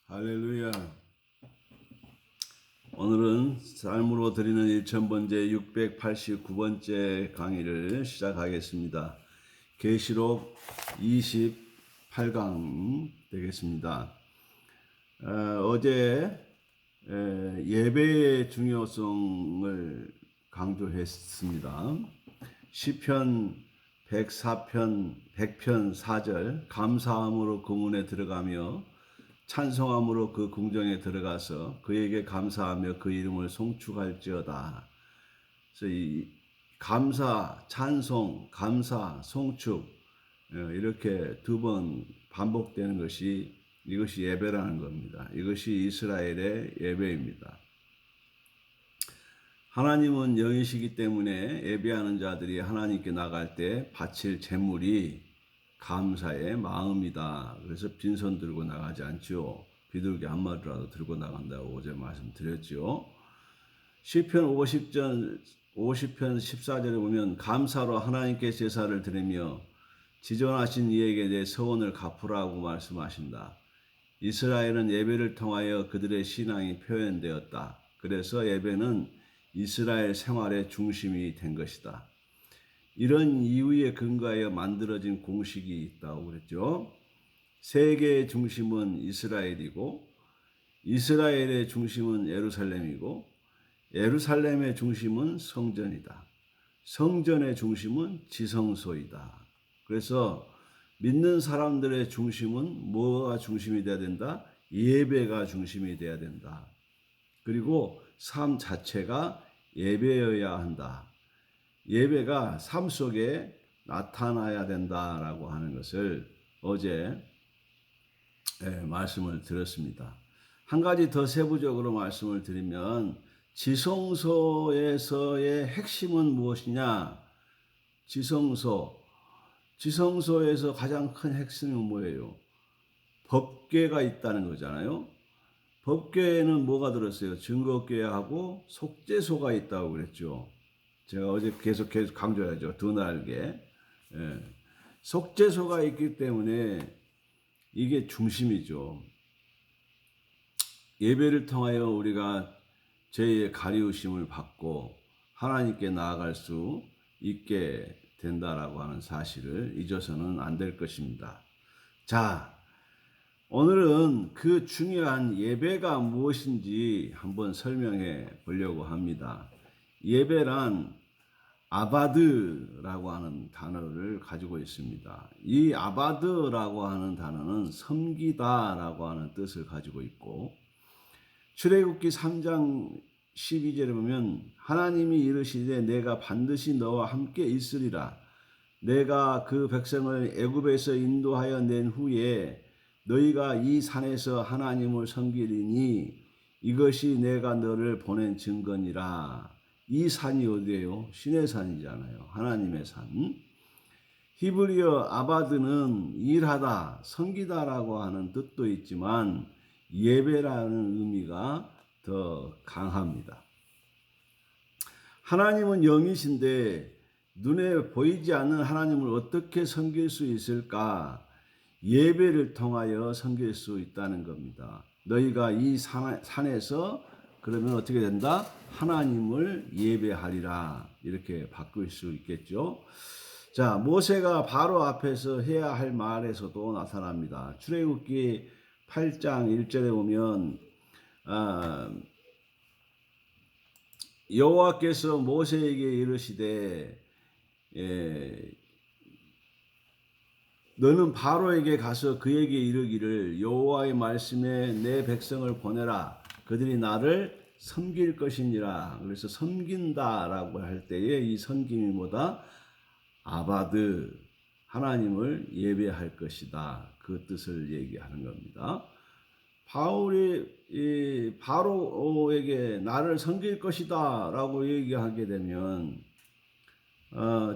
할렐루야. 오늘은 삶으로 드리는 1000번째 689번째 강의를 시작하겠습니다. 계시록 28강 되겠습니다. 어제 예배의 중요성을 강조했습니다. 시편 104편 100편 4절 감사함으로 그 문에 들어가며 찬송함으로 그 궁정에 들어가서 그에게 감사하며 그 이름을 송축할지어다. 그래서 이 감사, 찬송, 감사, 송축 이렇게 두 번 반복되는 것이 이것이 예배라는 겁니다. 이것이 이스라엘의 예배입니다. 하나님은 영이시기 때문에 예배하는 자들이 하나님께 나갈 때 바칠 제물이 감사의 마음이다. 그래서 빈손 들고 나가지 않죠. 비둘기 한 마리라도 들고 나간다고 어제 말씀드렸죠. 시편 50편 14절에 보면 감사로 하나님께 제사를 드리며 지존하신 이에게 내 서원을 갚으라고 말씀하신다. 이스라엘은 예배를 통하여 그들의 신앙이 표현되었다. 그래서 예배는 이스라엘 생활의 중심이 된 것이다. 이런 이유에 근거하여 만들어진 공식이 있다고 그랬죠. 세계의 중심은 이스라엘이고 이스라엘의 중심은 예루살렘이고 예루살렘의 중심은 성전이다. 성전의 중심은 지성소이다. 그래서 믿는 사람들의 중심은 뭐가 중심이 돼야 된다? 예배가 중심이 돼야 된다. 그리고 삶 자체가 예배여야 한다. 예배가 삶 속에 나타나야 된다라고 하는 것을 어제 말씀을 드렸습니다. 한 가지 더 세부적으로 말씀을 드리면 지성소에서의 핵심은 무엇이냐? 지성소에서 가장 큰 핵심은 뭐예요? 법궤가 있다는 거잖아요. 법궤에는 뭐가 들었어요? 증거궤하고 속죄소가 있다고 그랬죠. 제가 어제 계속 강조하죠. 두 날개. 속죄소가 있기 때문에 이게 중심이죠. 예배를 통하여 우리가 죄의 가리우심을 받고 하나님께 나아갈 수 있게 된다라고 하는 사실을 잊어서는 안 될 것입니다. 자, 오늘은 그 중요한 예배가 무엇인지 한번 설명해 보려고 합니다. 예배란 아바드라고 하는 단어를 가지고 있습니다. 이 아바드라고 하는 단어는 섬기다라고 하는 뜻을 가지고 있고 출애굽기 3장 12절에 보면 하나님이 이르시되 내가 반드시 너와 함께 있으리라. 내가 그 백성을 애굽에서 인도하여 낸 후에 너희가 이 산에서 하나님을 섬기리니 이것이 내가 너를 보낸 증거니라. 이 산이 어디예요? 신의 산이잖아요. 하나님의 산. 히브리어 아바드는 일하다, 섬기다라고 하는 뜻도 있지만 예배라는 의미가 더 강합니다. 하나님은 영이신데 눈에 보이지 않는 하나님을 어떻게 섬길 수 있을까? 예배를 통하여 섬길 수 있다는 겁니다. 너희가 이 산에서 그러면 어떻게 된다? 하나님을 예배하리라. 이렇게 바꿀 수 있겠죠. 자, 모세가 바로 앞에서 해야 할 말에서도 나타납니다. 출애굽기 8장 1절에 보면 여호와께서 모세에게 이르시되 너는 바로에게 가서 그에게 이르기를 여호와의 말씀에 내 백성을 보내라. 그들이 나를 섬길 것이니라. 그래서 섬긴다라고 할 때에 이 섬김이 뭐다? 아바드, 하나님을 예배할 것이다. 그 뜻을 얘기하는 겁니다. 바울이 바로에게 나를 섬길 것이다 라고 얘기하게 되면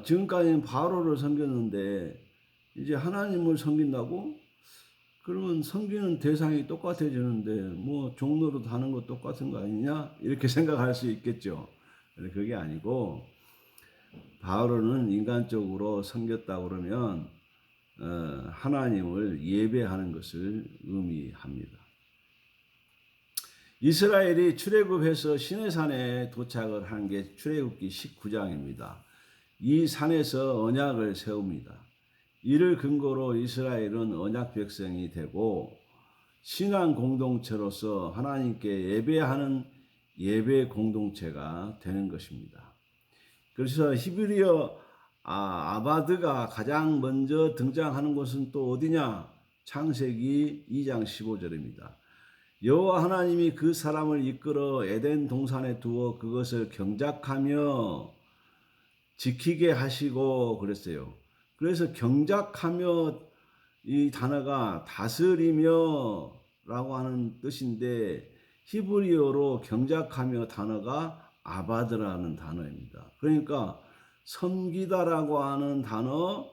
지금까지는 바로를 섬겼는데 이제 하나님을 섬긴다고? 그러면 섬기는 대상이 똑같아지는데 뭐 종로로 다는 거 똑같은 거 아니냐? 이렇게 생각할 수 있겠죠. 그게 아니고 바로는 인간적으로 섬겼다 그러면 하나님을 예배하는 것을 의미합니다. 이스라엘이 출애굽해서 시내산에 도착을 한 게 출애굽기 19장입니다. 이 산에서 언약을 세웁니다. 이를 근거로 이스라엘은 언약 백성이 되고 신앙 공동체로서 하나님께 예배하는 예배 공동체가 되는 것입니다. 그래서 히브리어 아바드가 가장 먼저 등장하는 곳은 또 어디냐? 창세기 2장 15절입니다. 여호와 하나님이 그 사람을 이끌어 에덴 동산에 두어 그것을 경작하며 지키게 하시고 그랬어요. 그래서 경작하며 이 단어가 다스리며 라고 하는 뜻인데 히브리어로 경작하며 단어가 아바드라는 단어입니다. 그러니까 섬기다라고 하는 단어,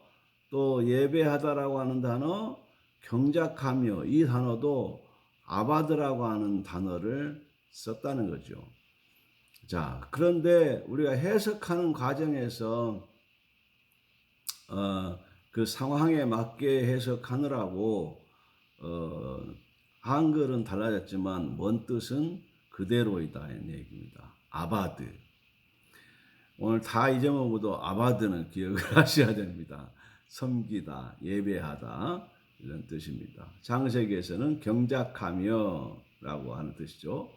또 예배하다라고 하는 단어, 경작하며 이 단어도 아바드라고 하는 단어를 썼다는 거죠. 자, 그런데 우리가 해석하는 과정에서 그 상황에 맞게 해석하느라고 한글은 달라졌지만 원 뜻은 그대로이다 이 얘기입니다. 아바드. 오늘 다 잊어먹어도 아바드는 기억을 하셔야 됩니다. 섬기다, 예배하다 이런 뜻입니다. 창세기에서는 경작하며 라고 하는 뜻이죠.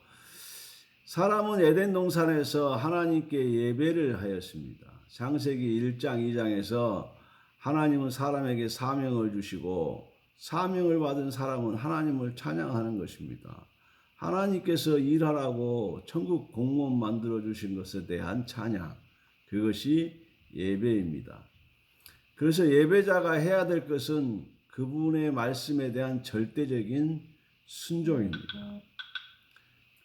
사람은 에덴 동산에서 하나님께 예배를 하였습니다. 창세기 1장 2장에서 하나님은 사람에게 사명을 주시고 사명을 받은 사람은 하나님을 찬양하는 것입니다. 하나님께서 일하라고 천국 공무원 만들어 주신 것에 대한 찬양, 그것이 예배입니다. 그래서 예배자가 해야 될 것은 그분의 말씀에 대한 절대적인 순종입니다.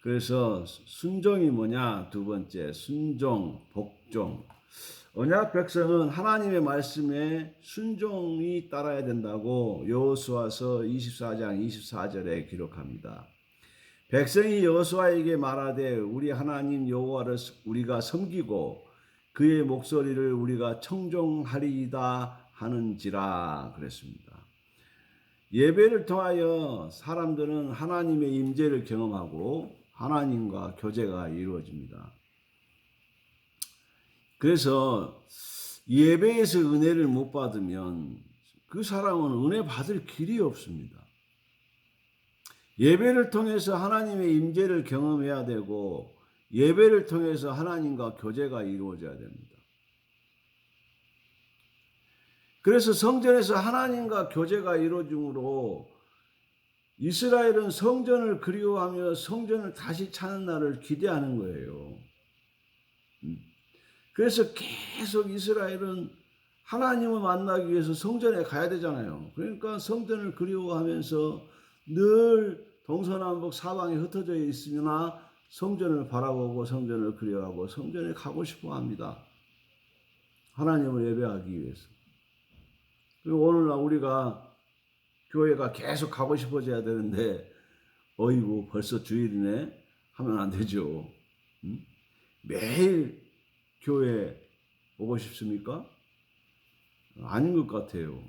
그래서 순종이 뭐냐? 두 번째, 순종, 복종. 언약 백성은 하나님의 말씀에 순종이 따라야 된다고 여호수아서 24장 24절에 기록합니다. 백성이 여호수아에게 말하되 우리 하나님 여호와를 우리가 섬기고 그의 목소리를 우리가 청종하리이다 하는지라 그랬습니다. 예배를 통하여 사람들은 하나님의 임재를 경험하고 하나님과 교제가 이루어집니다. 그래서 예배에서 은혜를 못 받으면 그 사람은 은혜 받을 길이 없습니다. 예배를 통해서 하나님의 임재를 경험해야 되고 예배를 통해서 하나님과 교제가 이루어져야 됩니다. 그래서 성전에서 하나님과 교제가 이루어짐으로 이스라엘은 성전을 그리워하며 성전을 다시 찾는 날을 기대하는 거예요. 그래서 계속 이스라엘은 하나님을 만나기 위해서 성전에 가야 되잖아요. 그러니까 성전을 그리워하면서 늘 동서남북 사방에 흩어져 있으나 성전을 바라보고 성전을 그리워하고 성전에 가고 싶어 합니다. 하나님을 예배하기 위해서. 그리고 오늘날 우리가 교회가 계속 가고 싶어져야 되는데 어이구 벌써 주일이네 하면 안 되죠. 매일 교회 오고 싶습니까? 아닌 것 같아요.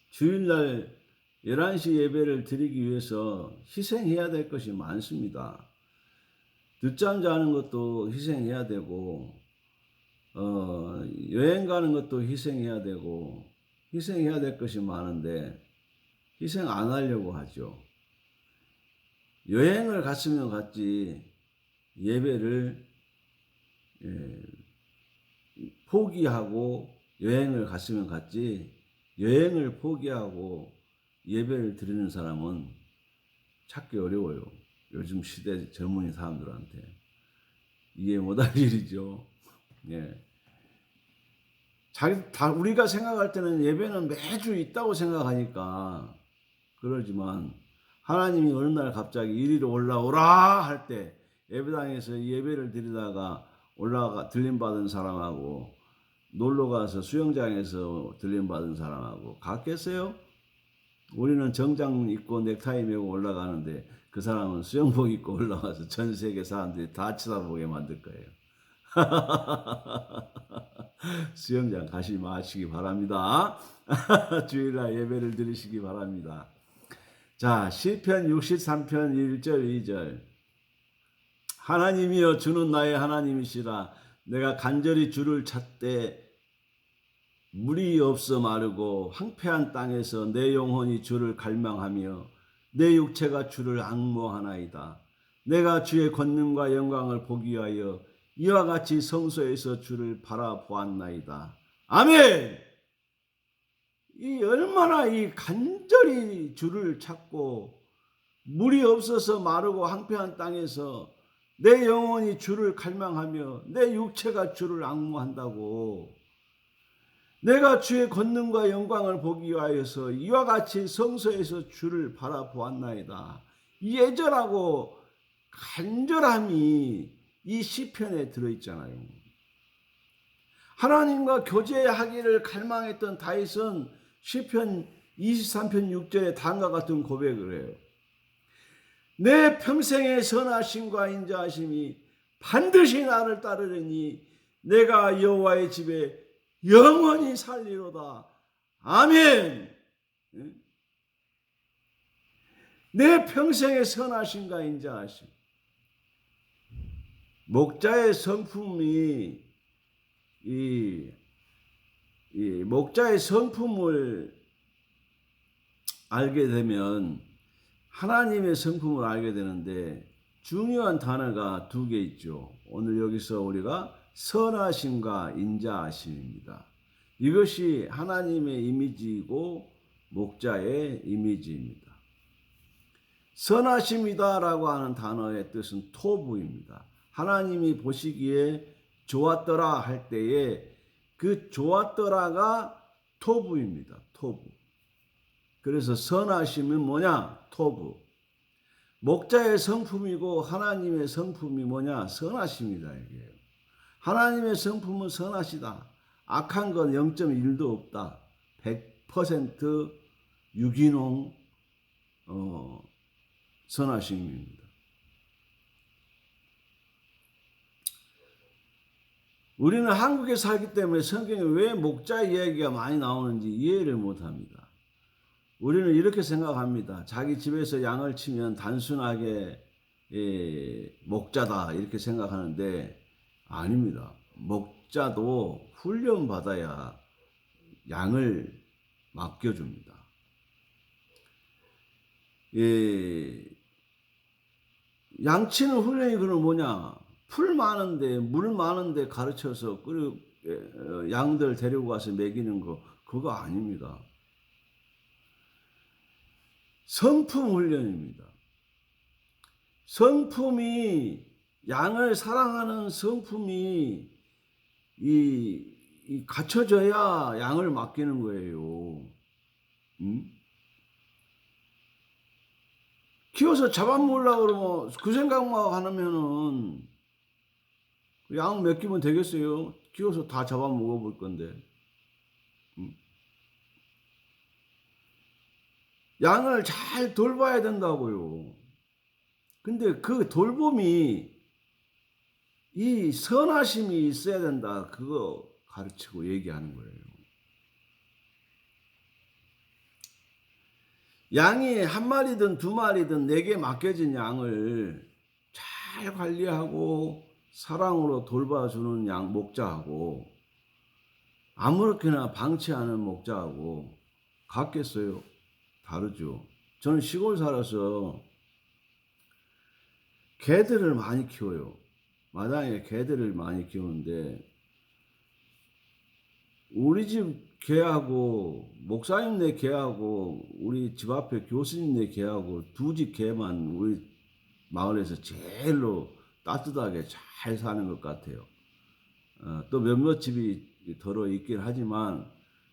주일날 11시 예배를 드리기 위해서 희생해야 될 것이 많습니다. 늦잠 자는 것도 희생해야 되고 여행 가는 것도 희생해야 되고 희생해야 될 것이 많은데 희생 안 하려고 하죠. 여행을 갔으면 갔지 예배를 포기하고 여행을 갔으면 갔지 여행을 포기하고 예배를 드리는 사람은 찾기 어려워요. 요즘 시대 젊은이 사람들한테 이해 못할 일이죠. 예. 우리가 생각할 때는 예배는 매주 있다고 생각하니까 그러지만 하나님이 어느 날 갑자기 이리로 올라오라 할 때 예배당에서 예배를 드리다가 들림받은 사람하고 놀러가서 수영장에서 들림받은 사람하고 같겠어요? 우리는 정장 입고 넥타이 메고 올라가는데 그 사람은 수영복 입고 올라가서 전 세계 사람들이 다 쳐다보게 만들 거예요. 수영장 가시 마시기 바랍니다. 주일날 예배를 드리시기 바랍니다. 자, 시편 63편 1절 2절. 하나님이여 주는 나의 하나님이시라. 내가 간절히 주를 찾되 물이 없어 마르고 황폐한 땅에서 내 영혼이 주를 갈망하며 내 육체가 주를 앙모하나이다. 내가 주의 권능과 영광을 보기 위하여 이와 같이 성소에서 주를 바라보았나이다. 아멘. 이 얼마나 이 간절히 주를 찾고 물이 없어서 마르고 황폐한 땅에서 내 영혼이 주를 갈망하며 내 육체가 주를 앙모한다고. 내가 주의 권능과 영광을 보기 위하여서 이와 같이 성소에서 주를 바라보았나이다. 이 애절하고 간절함이 이 시편에 들어있잖아요. 하나님과 교제하기를 갈망했던 다윗은 시편 23편 6절에 다음과 같은 고백을 해요. 내 평생의 선하심과 인자하심이 반드시 나를 따르리니 내가 여호와의 집에 영원히 살리로다. 아멘. 내 평생의 선하심과 인자하심. 목자의 성품이 이 목자의 성품을 알게 되면 하나님의 성품을 알게 되는데 중요한 단어가 두 개 있죠. 오늘 여기서 우리가 선하심과 인자하심입니다. 이것이 하나님의 이미지이고 목자의 이미지입니다. 선하심이다라고 하는 단어의 뜻은 토부입니다. 하나님이 보시기에 좋았더라 할 때에 그 좋았더라가 토부입니다. 토부. 그래서 선하심은 뭐냐? 토부. 목자의 성품이고 하나님의 성품이 뭐냐? 선하심이다 이게요. 하나님의 성품은 선하시다. 악한 건 0.1도 없다. 100% 유기농 선하심입니다. 우리는 한국에 살기 때문에 성경에 왜 목자 이야기가 많이 나오는지 이해를 못합니다. 우리는 이렇게 생각합니다. 자기 집에서 양을 치면 단순하게 목자다 이렇게 생각하는데 아닙니다. 목자도 훈련받아야 양을 맡겨줍니다. 양치는 훈련이 그럼 뭐냐? 풀 많은데 물 많은데 가르쳐서 양들 데리고 가서 먹이는 거 그거 아닙니다. 성품 훈련입니다. 성품이 양을 사랑하는 성품이 갖춰져야 양을 맡기는 거예요. 키워서 잡아먹으려고 그러면 그 생각만 하면은 양 맡기면 되겠어요? 키워서 다 잡아먹어볼 건데. 양을 잘 돌봐야 된다고요. 근데 그 돌봄이 이 선하심이 있어야 된다. 그거 가르치고 얘기하는 거예요. 양이 한 마리든 두 마리든 내게 맡겨진 양을 잘 관리하고 사랑으로 돌봐주는 양 목자하고 아무렇게나 방치하는 목자하고 같겠어요? 다르죠. 저는 시골 살아서 개들을 많이 키워요. 마당에 개들을 많이 키우는데 우리 집 개하고 목사님네 개하고 우리 집 앞에 교수님네 개하고 두 집 개만 우리 마을에서 제일로 따뜻하게 잘 사는 것 같아요. 또 몇몇 집이 덜어 있긴 하지만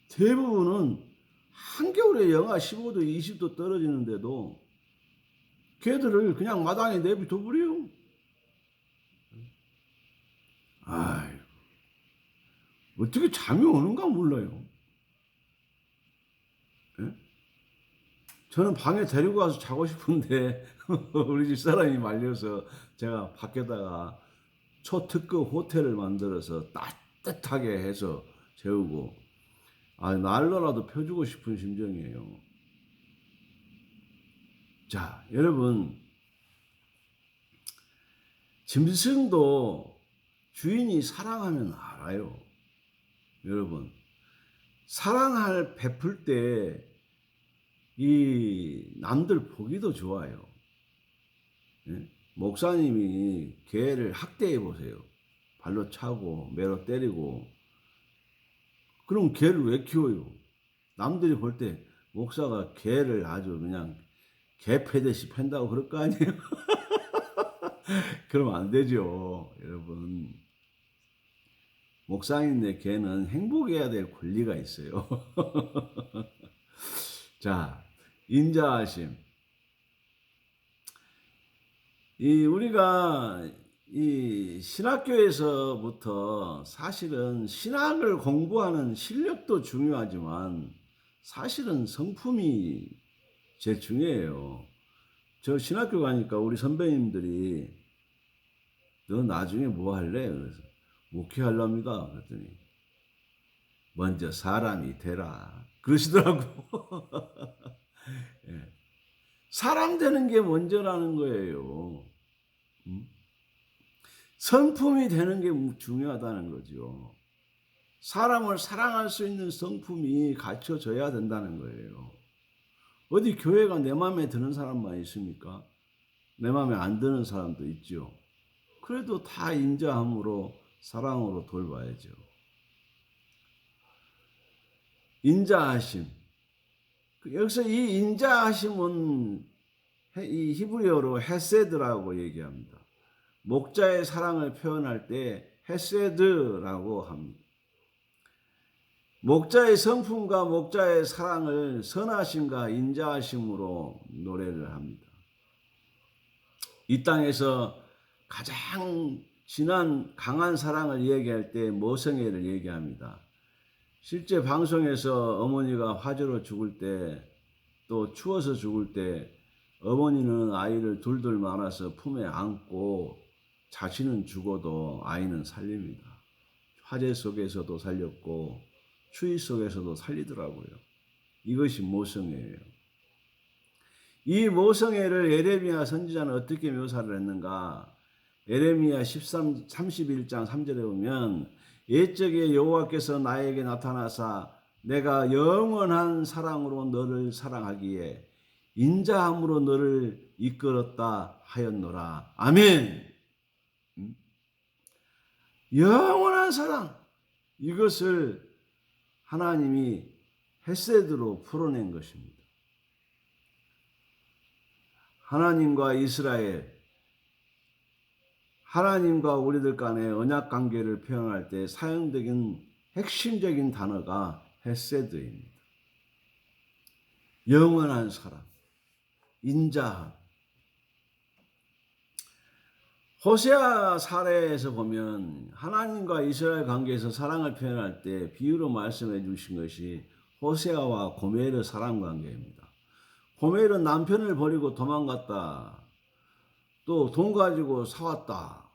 대부분은 한겨울에 영하 15도 20도 떨어지는데도 개들을 그냥 마당에 내비둬 버려요. 아이고, 어떻게 잠이 오는가 몰라요. 예? 저는 방에 데리고 가서 자고 싶은데 우리 집 사람이 말려서 제가 밖에다가 초특급 호텔을 만들어서 따뜻하게 해서 재우고 난로라도 펴주고 싶은 심정이에요. 자, 여러분, 짐승도 주인이 사랑하면 알아요. 여러분, 사랑을 베풀 때 이 남들 보기도 좋아요. 예? 목사님이 개를 학대해 보세요. 발로 차고 매로 때리고. 그럼 개를 왜 키워요? 남들이 볼 때 목사가 개를 아주 그냥 개 패듯이 팬다고 그럴 거 아니에요? 그러면 안 되죠, 여러분. 목사인데 개는 행복해야 될 권리가 있어요. 자, 인자하심. 우리가 이 신학교에서부터 사실은 신학을 공부하는 실력도 중요하지만 사실은 성품이 제일 중요해요. 저 신학교 가니까 우리 선배님들이 너 나중에 뭐 할래? 그래서 목회하렵니다. 그랬더니 먼저 사람이 되라. 그러시더라고. 예. 사람 되는 게 먼저라는 거예요. 성품이 되는 게 중요하다는 거죠. 사람을 사랑할 수 있는 성품이 갖춰져야 된다는 거예요. 어디 교회가 내 마음에 드는 사람만 있습니까? 내 마음에 안 드는 사람도 있죠. 그래도 다 인자함으로 사랑으로 돌봐야죠. 인자하심. 여기서 이 인자하심은 이 히브리어로 헤세드라고 얘기합니다. 목자의 사랑을 표현할 때 헤세드라고 합니다. 목자의 성품과 목자의 사랑을 선하심과 인자하심으로 노래를 합니다. 이 땅에서 가장 진한 강한 사랑을 얘기할 때 모성애를 얘기합니다. 실제 방송에서 어머니가 화재로 죽을 때, 또 추워서 죽을 때 어머니는 아이를 둘둘 말아서 품에 안고 자신은 죽어도 아이는 살립니다. 화재 속에서도 살렸고 추위 속에서도 살리더라고요. 이것이 모성애예요. 이 모성애를 예레미야 선지자는 어떻게 묘사를 했는가? 예레미야 31장 3절에 보면 옛적에 여호와께서 나에게 나타나사 내가 영원한 사랑으로 너를 사랑하기에 인자함으로 너를 이끌었다 하였노라. 아멘. 영원한 사랑, 이것을 하나님이 헤세드로 풀어낸 것입니다. 하나님과 이스라엘, 하나님과 우리들 간의 언약 관계를 표현할 때 사용되는 핵심적인 단어가 헤세드입니다. 영원한 사랑, 인자함. 호세아 사례에서 보면 하나님과 이스라엘 관계에서 사랑을 표현할 때 비유로 말씀해 주신 것이 호세아와 고멜의 사랑 관계입니다. 고멜은 남편을 버리고 도망갔다. 또 돈 가지고 사왔다.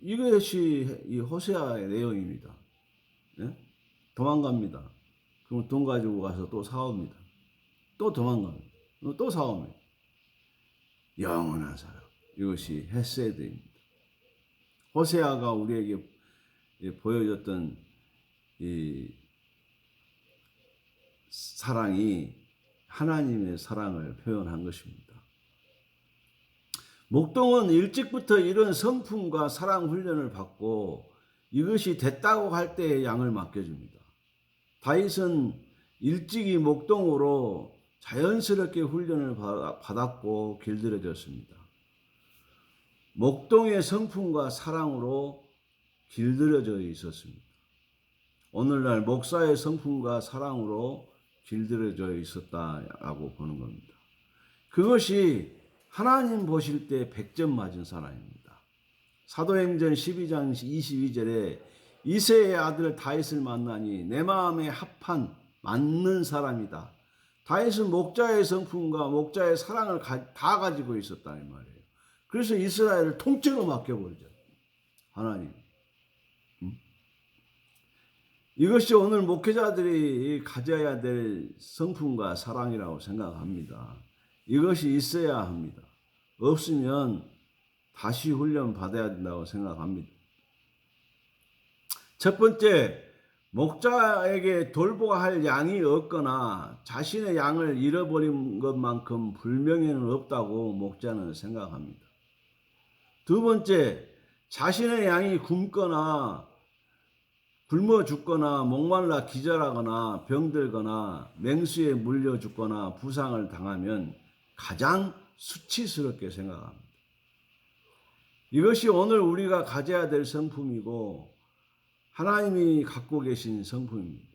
이것이 이 호세아의 내용입니다. 예? 도망갑니다. 그럼 돈 가지고 가서 또 사옵니다. 또 도망갑니다. 또 사옵니다. 영원한 사랑. 이것이 헤세드입니다. 호세아가 우리에게 보여줬던 이 사랑이 하나님의 사랑을 표현한 것입니다. 목동은 일찍부터 이런 성품과 사랑 훈련을 받고 이것이 됐다고 할 때의 양을 맡겨줍니다. 다윗은 일찍이 목동으로 자연스럽게 훈련을 받았고 길들여졌습니다. 목동의 성품과 사랑으로 길들여져 있었습니다. 오늘날 목사의 성품과 사랑으로 길들여져 있었다라고 보는 겁니다. 그것이 하나님 보실 때 100점 맞은 사람입니다. 사도행전 12장 22절에 이새의 아들 다윗을 만나니 내 마음에 합한 맞는 사람이다. 다윗은 목자의 성품과 목자의 사랑을 다 가지고 있었다는 말이에요. 그래서 이스라엘을 통째로 맡겨버리죠. 하나님. 이것이 오늘 목회자들이 가져야 될 성품과 사랑이라고 생각합니다. 이것이 있어야 합니다. 없으면 다시 훈련 받아야 된다고 생각합니다. 첫 번째, 목자에게 돌보아 할 양이 없거나 자신의 양을 잃어버린 것만큼 불명예는 없다고 목자는 생각합니다. 두 번째, 자신의 양이 굶거나 굶어 죽거나 목말라 기절하거나 병들거나 맹수에 물려 죽거나 부상을 당하면 가장 수치스럽게 생각합니다. 이것이 오늘 우리가 가져야 될 성품이고 하나님이 갖고 계신 성품입니다.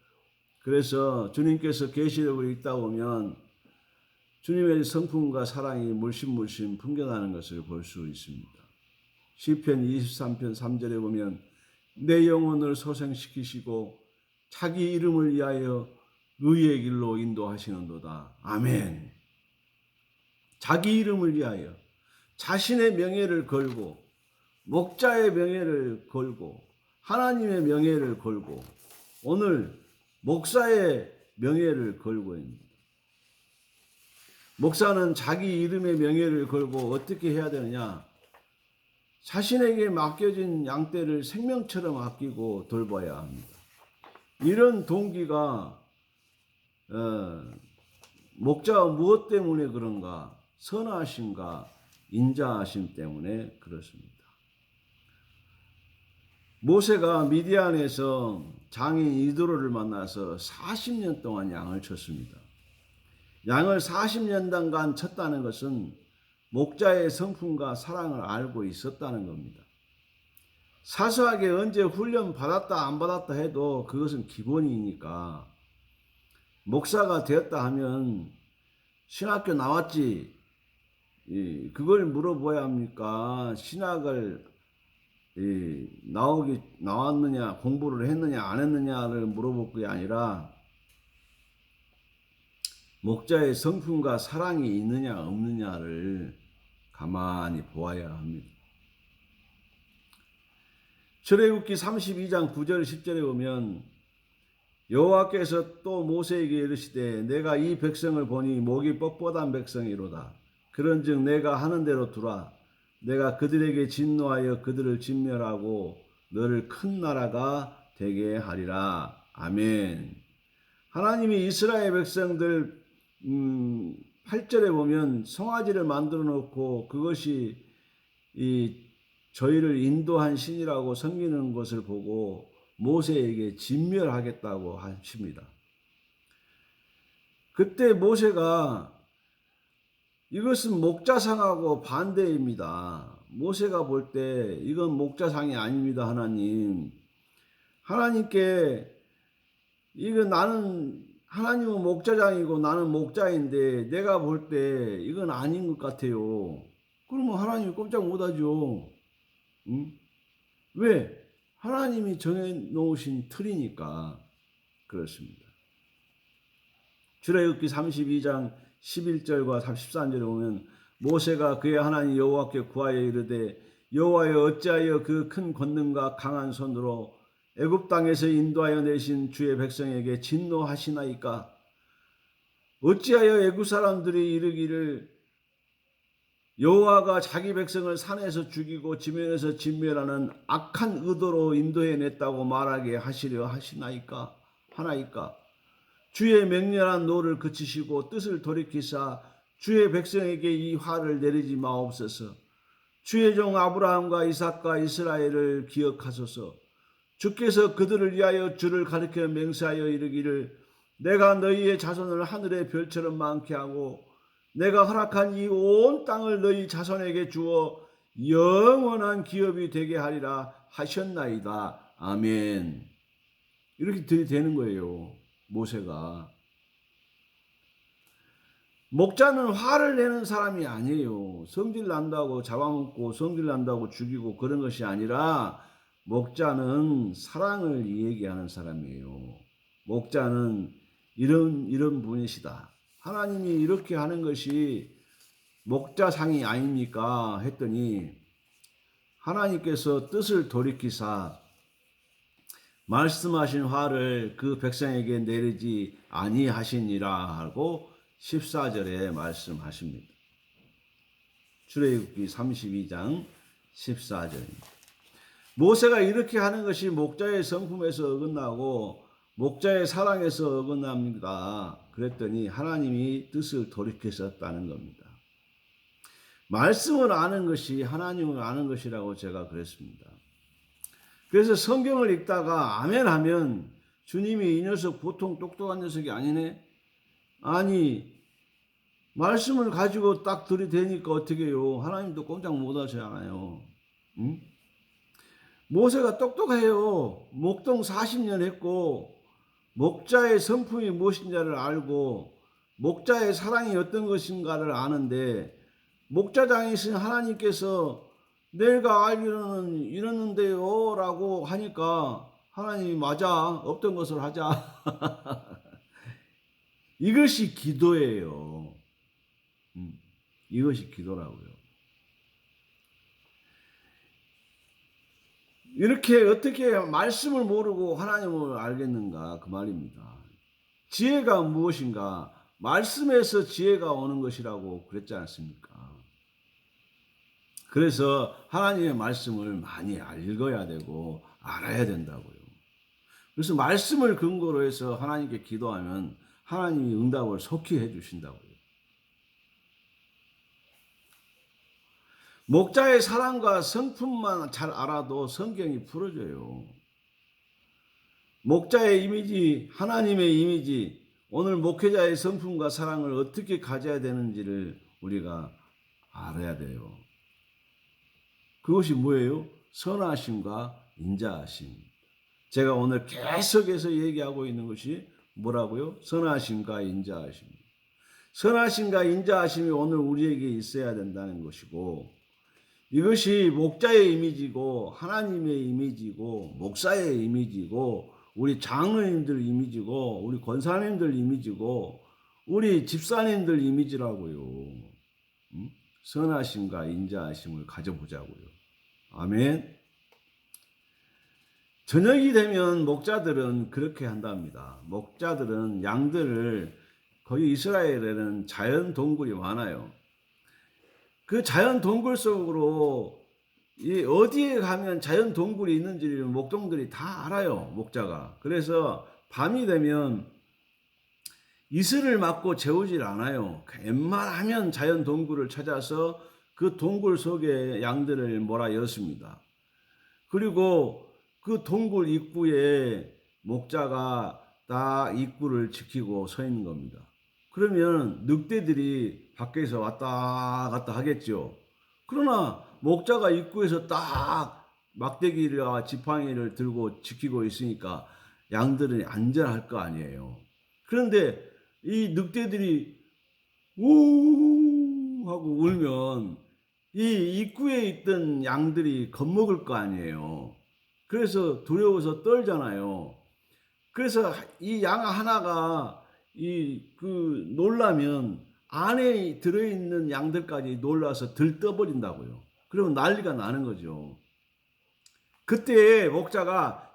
그래서 주님께서 계시록을 읽다 보면 주님의 성품과 사랑이 물씬물씬 풍겨나는 것을 볼 수 있습니다. 시편 23편 3절에 보면 내 영혼을 소생시키시고 자기 이름을 위하여 의의 길로 인도하시는도다. 아멘. 자기 이름을 위하여 자신의 명예를 걸고 목자의 명예를 걸고 하나님의 명예를 걸고 오늘 목사의 명예를 걸고 있습니다. 목사는 자기 이름의 명예를 걸고 어떻게 해야 되느냐? 자신에게 맡겨진 양떼를 생명처럼 아끼고 돌봐야 합니다. 이런 동기가 목자가 무엇 때문에 그런가? 선하심과 인자하심 때문에 그렇습니다. 모세가 미디안에서 장인 이드로를 만나서 40년 동안 양을 쳤습니다. 양을 40년간 쳤다는 것은 목자의 성품과 사랑을 알고 있었다는 겁니다. 사소하게 언제 훈련 받았다 안 받았다 해도 그것은 기본이니까 목사가 되었다 하면 신학교 나왔지 그걸 물어봐야 합니까? 신학을 나왔느냐 공부를 했느냐 안 했느냐를 물어볼 게 아니라 목자의 성품과 사랑이 있느냐 없느냐를 가만히 보아야 합니다. 출애굽기 32장 9절 10절에 보면 여호와께서 또 모세에게 이르시되 내가 이 백성을 보니 목이 뻣뻣한 백성이로다. 그런즉 내가 하는 대로 두라. 내가 그들에게 진노하여 그들을 진멸하고 너를 큰 나라가 되게 하리라. 아멘. 하나님이 이스라엘 백성들 8절에 보면 송아지를 만들어 놓고 그것이 저희를 인도한 신이라고 섬기는 것을 보고 모세에게 진멸하겠다고 하십니다. 그때 모세가 이것은 목자상하고 반대입니다. 모세가 볼 때 이건 목자상이 아닙니다. 하나님께 이거 하나님은 목자장이고 나는 목자인데 내가 볼 때 이건 아닌 것 같아요. 그러면 하나님이 꼼짝 못하죠. 응? 왜? 하나님이 정해놓으신 틀이니까 그렇습니다. 출애굽기 32장 11절과 13절에 보면 모세가 그의 하나님 여호와께 구하여 이르되 여호와여 어찌하여 그 큰 권능과 강한 손으로 애굽 땅에서 인도하여 내신 주의 백성에게 진노하시나이까? 어찌하여 애굽 사람들이 이르기를 여호와가 자기 백성을 산에서 죽이고 지면에서 진멸하는 악한 의도로 인도해냈다고 말하게 하시려 하시나이까? 하나이까? 주의 맹렬한 노를 그치시고 뜻을 돌이키사 주의 백성에게 이 화를 내리지 마옵소서. 주의 종 아브라함과 이삭과 이스라엘을 기억하소서. 주께서 그들을 위하여 주를 가리켜 맹세하여 이르기를 내가 너희의 자손을 하늘의 별처럼 많게 하고 내가 허락한 이 온 땅을 너희 자손에게 주어 영원한 기업이 되게 하리라 하셨나이다. 아멘. 이렇게 되는 거예요. 모세가. 목자는 화를 내는 사람이 아니에요. 성질 난다고 잡아먹고 성질 난다고 죽이고 그런 것이 아니라 목자는 사랑을 얘기하는 사람이에요. 목자는 이런 분이시다. 하나님이 이렇게 하는 것이 목자상이 아닙니까? 했더니 하나님께서 뜻을 돌이키사 말씀하신 화를 그 백성에게 내리지 아니하시니라 하고 14절에 말씀하십니다. 출애굽기 32장 14절입니다. 모세가 이렇게 하는 것이 목자의 성품에서 어긋나고 목자의 사랑에서 어긋납니다. 그랬더니 하나님이 뜻을 돌이키셨다는 겁니다. 말씀을 아는 것이 하나님을 아는 것이라고 제가 그랬습니다. 그래서 성경을 읽다가 아멘 하면 주님이 이 녀석 보통 똑똑한 녀석이 아니네? 아니, 말씀을 가지고 딱 들이대니까 어떻게 해요? 하나님도 꼼짝 못 하시잖아요. 응? 모세가 똑똑해요. 목동 40년 했고 목자의 성품이 무엇인지를 알고 목자의 사랑이 어떤 것인가를 아는데 목자장이신 하나님께서 내가 알기로는 이러는데요 라고 하니까 하나님이 맞아, 없던 것을 하자. 이것이 기도예요. 이것이 기도라고요. 이렇게 어떻게 말씀을 모르고 하나님을 알겠는가 그 말입니다. 지혜가 무엇인가? 말씀에서 지혜가 오는 것이라고 그랬지 않습니까? 그래서 하나님의 말씀을 많이 읽어야 되고 알아야 된다고요. 그래서 말씀을 근거로 해서 하나님께 기도하면 하나님이 응답을 속히 해주신다고요. 목자의 사랑과 성품만 잘 알아도 성경이 풀어줘요. 목자의 이미지, 하나님의 이미지, 오늘 목회자의 성품과 사랑을 어떻게 가져야 되는지를 우리가 알아야 돼요. 그것이 뭐예요? 선하심과 인자하심. 제가 오늘 계속해서 얘기하고 있는 것이 뭐라고요? 선하심과 인자하심. 선하심과 인자하심이 오늘 우리에게 있어야 된다는 것이고, 이것이 목자의 이미지고 하나님의 이미지고 목사의 이미지고 우리 장로님들 이미지고 우리 권사님들 이미지고 우리 집사님들 이미지라고요. 선하심과 인자하심을 가져보자고요. 아멘. 저녁이 되면 목자들은 그렇게 한답니다. 목자들은 양들을, 거기 이스라엘에는 자연 동굴이 많아요. 그 자연 동굴 속으로 어디에 가면 자연 동굴이 있는지를 목동들이 다 알아요, 목자가. 그래서 밤이 되면 이슬을 맞고 재우질 않아요. 웬만하면 자연 동굴을 찾아서 그 동굴 속에 양들을 몰아넣습니다. 그리고 그 동굴 입구에 목자가 딱 입구를 지키고 서 있는 겁니다. 그러면 늑대들이 밖에서 왔다 갔다 하겠죠. 그러나 목자가 입구에서 딱 막대기와 지팡이를 들고 지키고 있으니까 양들은 안전할 거 아니에요. 그런데 이 늑대들이 우 하고 울면 이 입구에 있던 양들이 겁먹을 거 아니에요. 그래서 두려워서 떨잖아요. 그래서 이 양 하나가 놀라면 안에 들어있는 양들까지 놀라서 들떠버린다고요. 그러면 난리가 나는 거죠. 그때 목자가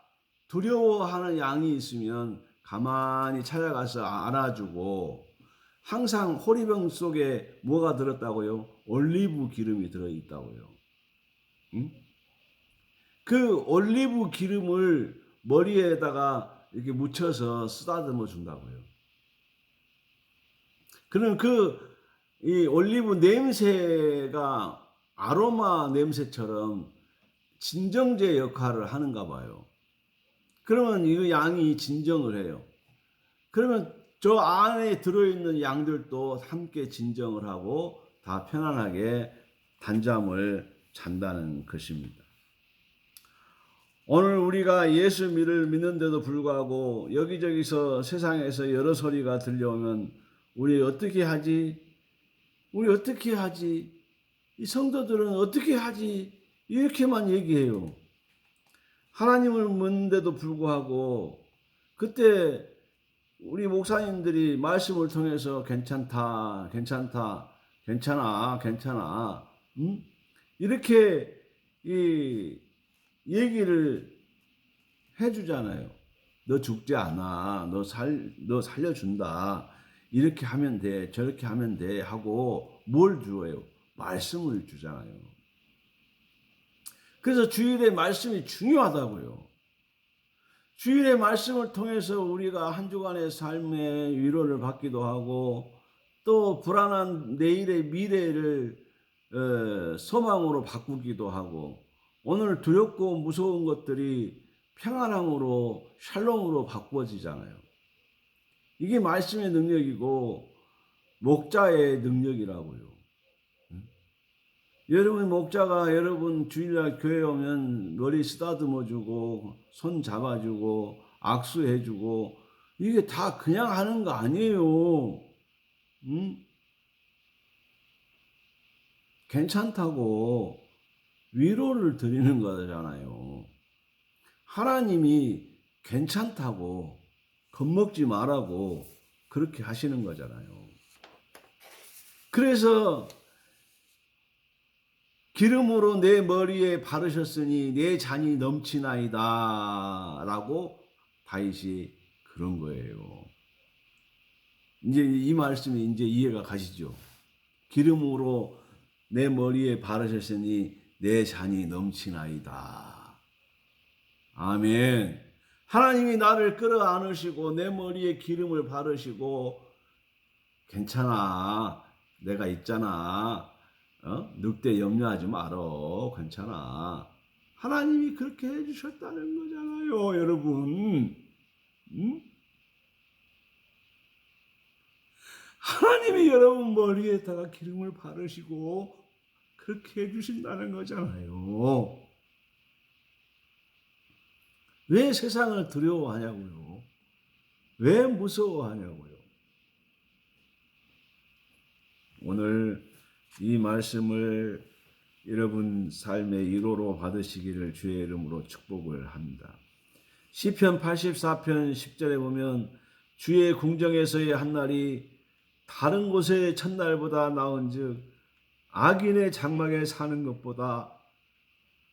두려워하는 양이 있으면 가만히 찾아가서 안아주고, 항상 호리병 속에 뭐가 들었다고요? 올리브 기름이 들어있다고요. 응? 그 올리브 기름을 머리에다가 이렇게 묻혀서 쓰다듬어 준다고요. 그럼 이 올리브 냄새가 아로마 냄새처럼 진정제 역할을 하는가 봐요. 그러면 이 양이 진정을 해요. 그러면 저 안에 들어있는 양들도 함께 진정을 하고 다 편안하게 단잠을 잔다는 것입니다. 오늘 우리가 예수 믿는데도 불구하고 여기저기서 세상에서 여러 소리가 들려오면 우리 어떻게 하지? 우리 어떻게 하지? 이 성도들은 어떻게 하지? 이렇게만 얘기해요. 하나님을 믿는데도 불구하고 그때 우리 목사님들이 말씀을 통해서 괜찮다, 괜찮다, 괜찮아, 괜찮아, 이렇게 이 얘기를 해주잖아요. 너 죽지 않아. 너 살려준다. 이렇게 하면 돼, 저렇게 하면 돼 하고 뭘 주어요? 말씀을 주잖아요. 그래서 주일의 말씀이 중요하다고요. 주일의 말씀을 통해서 우리가 한 주간의 삶의 위로를 받기도 하고 또 불안한 내일의 미래를 소망으로 바꾸기도 하고 오늘 두렵고 무서운 것들이 평안함으로 샬롬으로 바꾸어지잖아요. 이게 말씀의 능력이고 목자의 능력이라고요. 여러분 목자가 여러분 주일날 교회 오면 머리 쓰다듬어주고 손 잡아주고 악수해주고 이게 다 그냥 하는 거 아니에요. 괜찮다고 위로를 드리는 거잖아요. 하나님이 괜찮다고 겁먹지 말라고 그렇게 하시는 거잖아요. 그래서 기름으로 내 머리에 바르셨으니 내 잔이 넘치나이다 라고 다윗이 그런 거예요. 이제 이 말씀이 이제 이해가 가시죠. 기름으로 내 머리에 바르셨으니 내 잔이 넘치나이다. 아멘. 하나님이 나를 끌어안으시고 내 머리에 기름을 바르시고 괜찮아. 내가 있잖아. 늑대 염려하지 말어. 괜찮아. 하나님이 그렇게 해주셨다는 거잖아요, 여러분. 하나님이 여러분 머리에다가 기름을 바르시고 그렇게 해주신다는 거잖아요. 왜 세상을 두려워하냐고요? 왜 무서워하냐고요? 오늘 이 말씀을 여러분 삶의 위로로 받으시기를 주의 이름으로 축복을 합니다. 시편 84편 10절에 보면 주의 궁정에서의 한날이 다른 곳의 첫날보다 나은즉 악인의 장막에 사는 것보다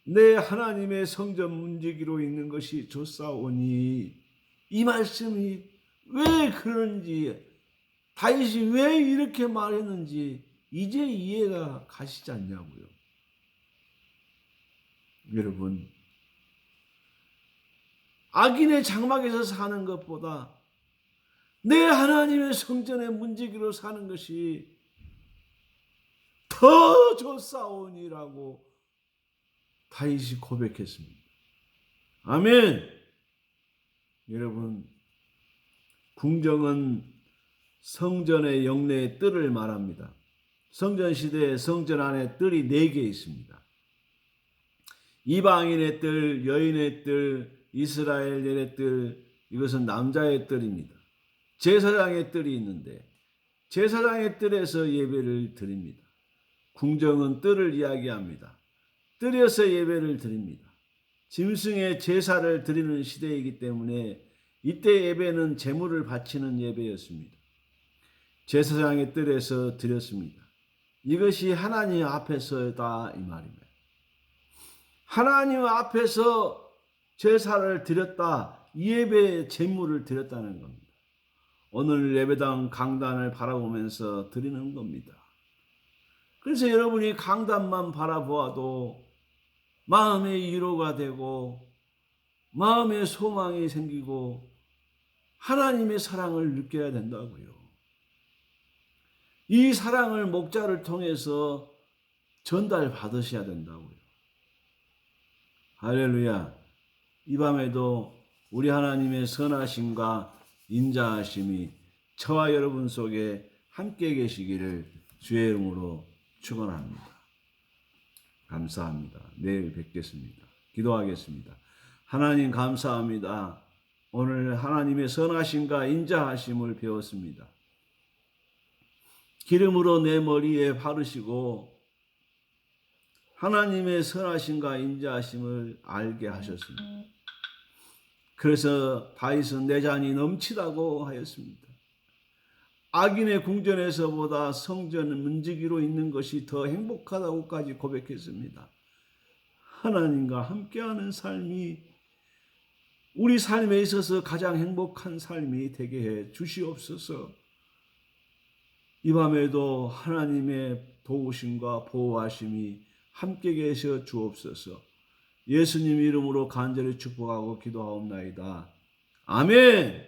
내 하나님의 성전 문지기로 있는 것이 좋사오니. 이 말씀이 왜 그런지 다윗이 왜 이렇게 말했는지 이제 이해가 가시지 않냐고요. 여러분, 악인의 장막에서 사는 것보다 내 하나님의 성전의 문지기로 사는 것이 더 좋사오니라고 다윗이 고백했습니다. 아멘. 여러분, 궁정은 성전의 영내의 뜰을 말합니다. 성전 시대에 성전 안에 뜰이 4개 있습니다. 이방인의 뜰, 여인의 뜰, 이스라엘의 뜰, 이것은 남자의 뜰입니다. 제사장의 뜰이 있는데 제사장의 뜰에서 예배를 드립니다. 궁정은 뜰을 이야기합니다. 뜰에서 예배를 드립니다. 짐승의 제사를 드리는 시대이기 때문에 이때 예배는 제물을 바치는 예배였습니다. 제사장의 뜰에서 드렸습니다. 이것이 하나님 앞에서다 이 말입니다. 하나님 앞에서 제사를 드렸다, 예배의 제물을 드렸다는 겁니다. 오늘 예배당 강단을 바라보면서 드리는 겁니다. 그래서 여러분이 강단만 바라보아도 마음의 위로가 되고 마음의 소망이 생기고 하나님의 사랑을 느껴야 된다고요. 이 사랑을 목자를 통해서 전달받으셔야 된다고요. 할렐루야. 이 밤에도 우리 하나님의 선하심과 인자하심이 저와 여러분 속에 함께 계시기를 주의 이름으로 축원합니다. 감사합니다. 내일 뵙겠습니다. 기도하겠습니다. 하나님 감사합니다. 오늘 하나님의 선하심과 인자하심을 배웠습니다. 기름으로 내 머리에 바르시고 하나님의 선하심과 인자하심을 알게 하셨습니다. 그래서 다윗은 내 잔이 넘치다고 하였습니다. 악인의 궁전에서보다 성전 문지기로 있는 것이 더 행복하다고까지 고백했습니다. 하나님과 함께하는 삶이 우리 삶에 있어서 가장 행복한 삶이 되게 해 주시옵소서. 이 밤에도 하나님의 도우심과 보호하심이 함께 계셔 주옵소서. 예수님 이름으로 간절히 축복하고 기도하옵나이다. 아멘.